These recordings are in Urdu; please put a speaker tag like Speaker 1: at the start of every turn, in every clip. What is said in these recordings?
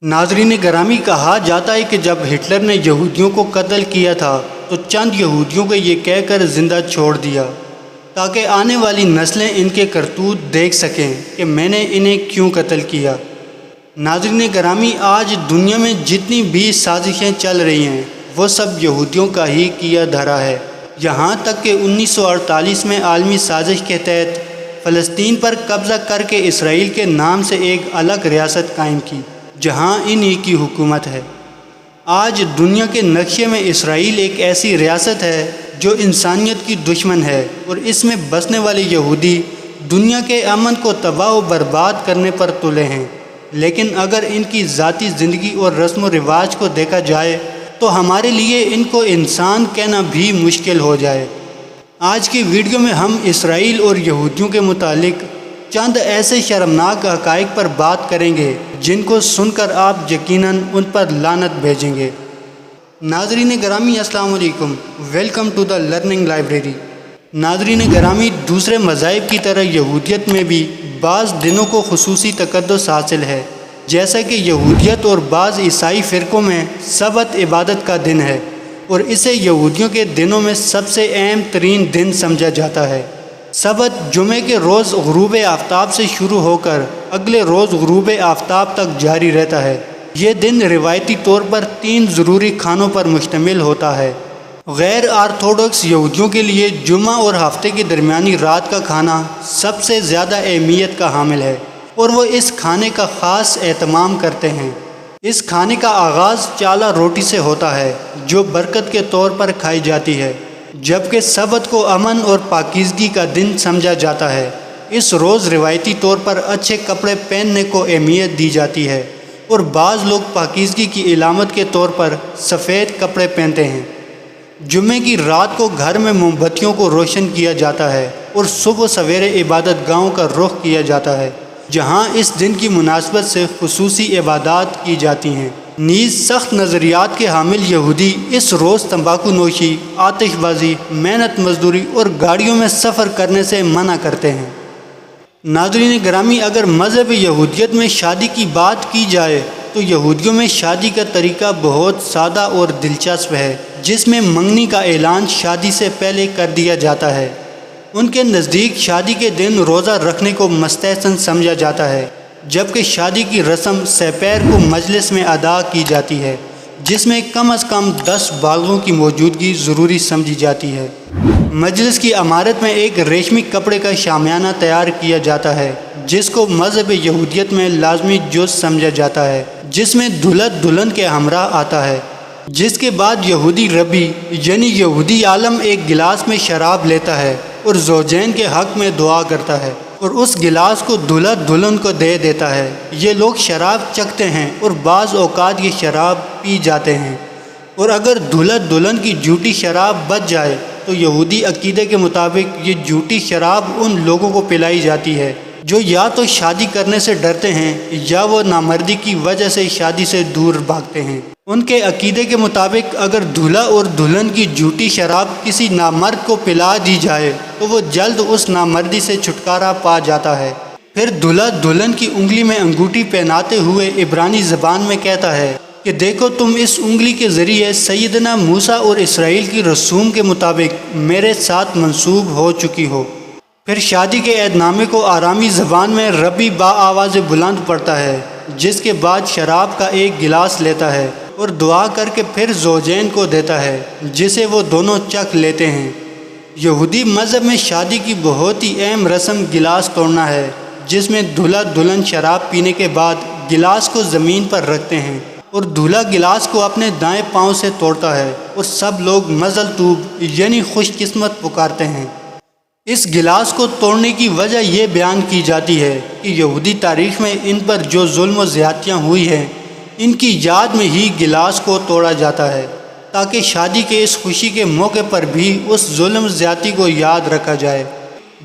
Speaker 1: ناظرین گرامی، کہا جاتا ہے کہ جب ہٹلر نے یہودیوں کو قتل کیا تھا تو چند یہودیوں کو یہ کہہ کر زندہ چھوڑ دیا تاکہ آنے والی نسلیں ان کے کرتوت دیکھ سکیں کہ میں نے انہیں کیوں قتل کیا۔ ناظرین گرامی، آج دنیا میں جتنی بھی سازشیں چل رہی ہیں وہ سب یہودیوں کا ہی کیا دھرا ہے، یہاں تک کہ 1948 میں عالمی سازش کے تحت فلسطین پر قبضہ کر کے اسرائیل کے نام سے ایک الگ ریاست قائم کی جہاں انہی کی حکومت ہے۔ آج دنیا کے نقشے میں اسرائیل ایک ایسی ریاست ہے جو انسانیت کی دشمن ہے، اور اس میں بسنے والے یہودی دنیا کے امن کو تباہ و برباد کرنے پر تلے ہیں۔ لیکن اگر ان کی ذاتی زندگی اور رسم و رواج کو دیکھا جائے تو ہمارے لیے ان کو انسان کہنا بھی مشکل ہو جائے۔ آج کی ویڈیو میں ہم اسرائیل اور یہودیوں کے متعلق چند ایسے شرمناک حقائق پر بات کریں گے جن کو سن کر آپ یقیناً ان پر لعنت بھیجیں گے۔ ناظرین گرامی، السلام علیکم، welcome to the learning library. ناظرین گرامی، دوسرے مذاہب کی طرح یہودیت میں بھی بعض دنوں کو خصوصی تقدس حاصل ہے، جیسا کہ یہودیت اور بعض عیسائی فرقوں میں سبت عبادت کا دن ہے، اور اسے یہودیوں کے دنوں میں سب سے اہم ترین دن سمجھا جاتا ہے۔ سبت جمعے کے روز غروب آفتاب سے شروع ہو کر اگلے روز غروب آفتاب تک جاری رہتا ہے۔ یہ دن روایتی طور پر 3 ضروری کھانوں پر مشتمل ہوتا ہے۔ غیر آرتھوڈکس یہودیوں کے لیے جمعہ اور ہفتے کی درمیانی رات کا کھانا سب سے زیادہ اہمیت کا حامل ہے، اور وہ اس کھانے کا خاص اہتمام کرتے ہیں۔ اس کھانے کا آغاز چالہ روٹی سے ہوتا ہے جو برکت کے طور پر کھائی جاتی ہے، جبکہ سبت کو امن اور پاکیزگی کا دن سمجھا جاتا ہے۔ اس روز روایتی طور پر اچھے کپڑے پہننے کو اہمیت دی جاتی ہے، اور بعض لوگ پاکیزگی کی علامت کے طور پر سفید کپڑے پہنتے ہیں۔ جمعے کی رات کو گھر میں موم بتیوں کو روشن کیا جاتا ہے، اور صبح سویرے عبادت گاہوں کا رخ کیا جاتا ہے جہاں اس دن کی مناسبت سے خصوصی عبادات کی جاتی ہیں۔ نیز سخت نظریات کے حامل یہودی اس روز تمباکو نوشی، آتش بازی، محنت مزدوری اور گاڑیوں میں سفر کرنے سے منع کرتے ہیں۔ ناظرین گرامی، اگر مذہب یہودیت میں شادی کی بات کی جائے تو یہودیوں میں شادی کا طریقہ بہت سادہ اور دلچسپ ہے، جس میں منگنی کا اعلان شادی سے پہلے کر دیا جاتا ہے۔ ان کے نزدیک شادی کے دن روزہ رکھنے کو مستحسن سمجھا جاتا ہے، جبکہ شادی کی رسم سپیر کو مجلس میں ادا کی جاتی ہے، جس میں کم از کم 10 بالغوں کی موجودگی ضروری سمجھی جاتی ہے۔ مجلس کی عمارت میں ایک ریشمی کپڑے کا شامیانہ تیار کیا جاتا ہے جس کو مذہب یہودیت میں لازمی جز سمجھا جاتا ہے، جس میں دلہا دلہن کے ہمراہ آتا ہے۔ جس کے بعد یہودی ربی یعنی یہودی عالم ایک گلاس میں شراب لیتا ہے اور زوجین کے حق میں دعا کرتا ہے، اور اس گلاس کو دلہا دلہن کو دے دیتا ہے۔ یہ لوگ شراب چکھتے ہیں اور بعض اوقات یہ شراب پی جاتے ہیں، اور اگر دلہا دلہن کی جھوٹی شراب بچ جائے تو یہودی عقیدے کے مطابق یہ جھوٹی شراب ان لوگوں کو پلائی جاتی ہے جو یا تو شادی کرنے سے ڈرتے ہیں یا وہ نامردی کی وجہ سے شادی سے دور بھاگتے ہیں۔ ان کے عقیدے کے مطابق اگر دلہا اور دلہن کی جھوٹی شراب کسی نامرد کو پلا دی جائے تو وہ جلد اس نامردی سے چھٹکارا پا جاتا ہے۔ پھر دلہا دلہن کی انگلی میں انگوٹھی پہناتے ہوئے عبرانی زبان میں کہتا ہے کہ دیکھو، تم اس انگلی کے ذریعے سیدنا موسیٰ اور اسرائیل کی رسوم کے مطابق میرے ساتھ منسوب ہو چکی ہو۔ پھر شادی کے عہد نامے کو آرامی زبان میں ربی با آواز بلند پڑھتا ہے، جس کے بعد شراب کا ایک گلاس لیتا ہے اور دعا کر کے پھر زوجین کو دیتا ہے، جسے وہ دونوں چکھ لیتے ہیں۔ یہودی مذہب میں شادی کی بہت ہی اہم رسم گلاس توڑنا ہے، جس میں دلہا دلہن شراب پینے کے بعد گلاس کو زمین پر رکھتے ہیں، اور دلہا گلاس کو اپنے دائیں پاؤں سے توڑتا ہے، اور سب لوگ مزل طوب یعنی خوش قسمت پکارتے ہیں۔ اس گلاس کو توڑنے کی وجہ یہ بیان کی جاتی ہے کہ یہودی تاریخ میں ان پر جو ظلم و زیادتیاں ہوئی ہیں، ان کی یاد میں ہی گلاس کو توڑا جاتا ہے، تاکہ شادی کے اس خوشی کے موقع پر بھی اس ظلم و زیادتی کو یاد رکھا جائے۔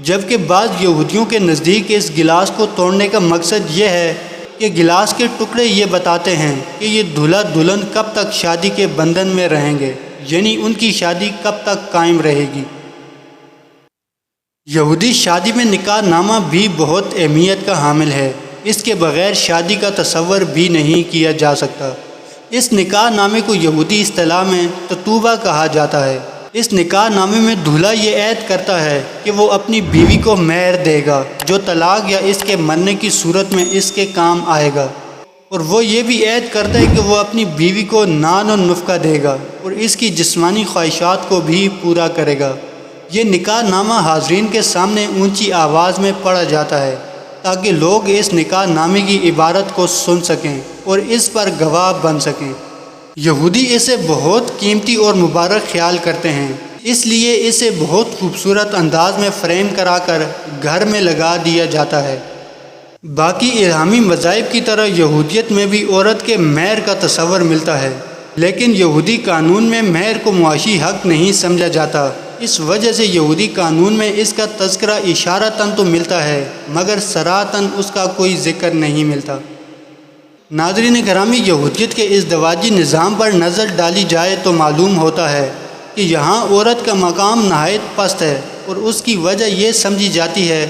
Speaker 1: جبکہ بعض یہودیوں کے نزدیک اس گلاس کو توڑنے کا مقصد یہ ہے کہ گلاس کے ٹکڑے یہ بتاتے ہیں کہ یہ دلہا دلہن کب تک شادی کے بندھن میں رہیں گے، یعنی ان کی شادی کب تک قائم رہے گی۔ یہودی شادی میں نکاح نامہ بھی بہت اہمیت کا حامل ہے۔ اس کے بغیر شادی کا تصور بھی نہیں کیا جا سکتا۔ اس نکاح نامے کو یہودی اصطلاح میں تطوبہ کہا جاتا ہے۔ اس نکاح نامے میں دولہا یہ عہد کرتا ہے کہ وہ اپنی بیوی کو مہر دے گا جو طلاق یا اس کے مرنے کی صورت میں اس کے کام آئے گا، اور وہ یہ بھی عہد کرتا ہے کہ وہ اپنی بیوی کو نان و نفقہ دے گا اور اس کی جسمانی خواہشات کو بھی پورا کرے گا۔ یہ نکاح نامہ حاضرین کے سامنے اونچی آواز میں پڑھا جاتا ہے تاکہ لوگ اس نکاح نامے کی عبارت کو سن سکیں اور اس پر گواہ بن سکیں۔ یہودی اسے بہت قیمتی اور مبارک خیال کرتے ہیں، اس لیے اسے بہت خوبصورت انداز میں فریم کرا کر گھر میں لگا دیا جاتا ہے۔ باقی الہامی مذاہب کی طرح یہودیت میں بھی عورت کے مہر کا تصور ملتا ہے، لیکن یہودی قانون میں مہر کو معاشی حق نہیں سمجھا جاتا۔ اس وجہ سے یہودی قانون میں اس کا تذکرہ اشارتاً تو ملتا ہے مگر صراحتاً اس کا کوئی ذکر نہیں ملتا۔ ناظرین گرامی، یہودیت کے ازدواجی نظام پر نظر ڈالی جائے تو معلوم ہوتا ہے کہ یہاں عورت کا مقام نہایت پست ہے، اور اس کی وجہ یہ سمجھی جاتی ہے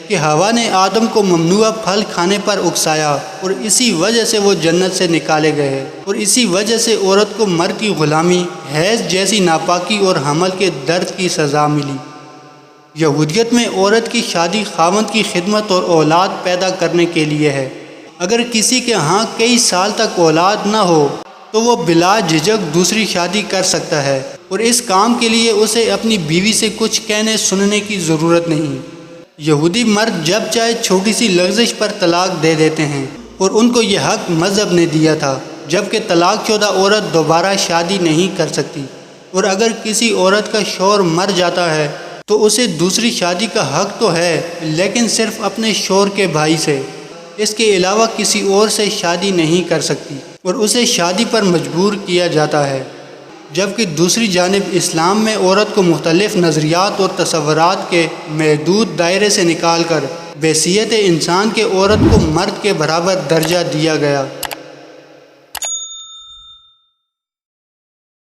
Speaker 1: کہ حوا نے آدم کو ممنوعہ پھل کھانے پر اکسایا اور اسی وجہ سے وہ جنت سے نکالے گئے، اور اسی وجہ سے عورت کو مرد کی غلامی، حیض جیسی ناپاکی اور حمل کے درد کی سزا ملی۔ یہودیت میں عورت کی شادی خاوند کی خدمت اور اولاد پیدا کرنے کے لیے ہے۔ اگر کسی کے ہاں کئی سال تک اولاد نہ ہو تو وہ بلا جھجک دوسری شادی کر سکتا ہے، اور اس کام کے لیے اسے اپنی بیوی سے کچھ کہنے سننے کی ضرورت نہیں۔ یہودی مرد جب چاہے چھوٹی سی لغزش پر طلاق دے دیتے ہیں، اور ان کو یہ حق مذہب نے دیا تھا، جبکہ طلاق شدہ عورت دوبارہ شادی نہیں کر سکتی، اور اگر کسی عورت کا شوہر مر جاتا ہے تو اسے دوسری شادی کا حق تو ہے، لیکن صرف اپنے شوہر کے بھائی سے، اس کے علاوہ کسی اور سے شادی نہیں کر سکتی، اور اسے شادی پر مجبور کیا جاتا ہے۔ جبکہ دوسری جانب اسلام میں عورت کو مختلف نظریات اور تصورات کے محدود دائرے سے نکال کر بحیثیت انسان کے عورت کو مرد کے برابر درجہ دیا گیا۔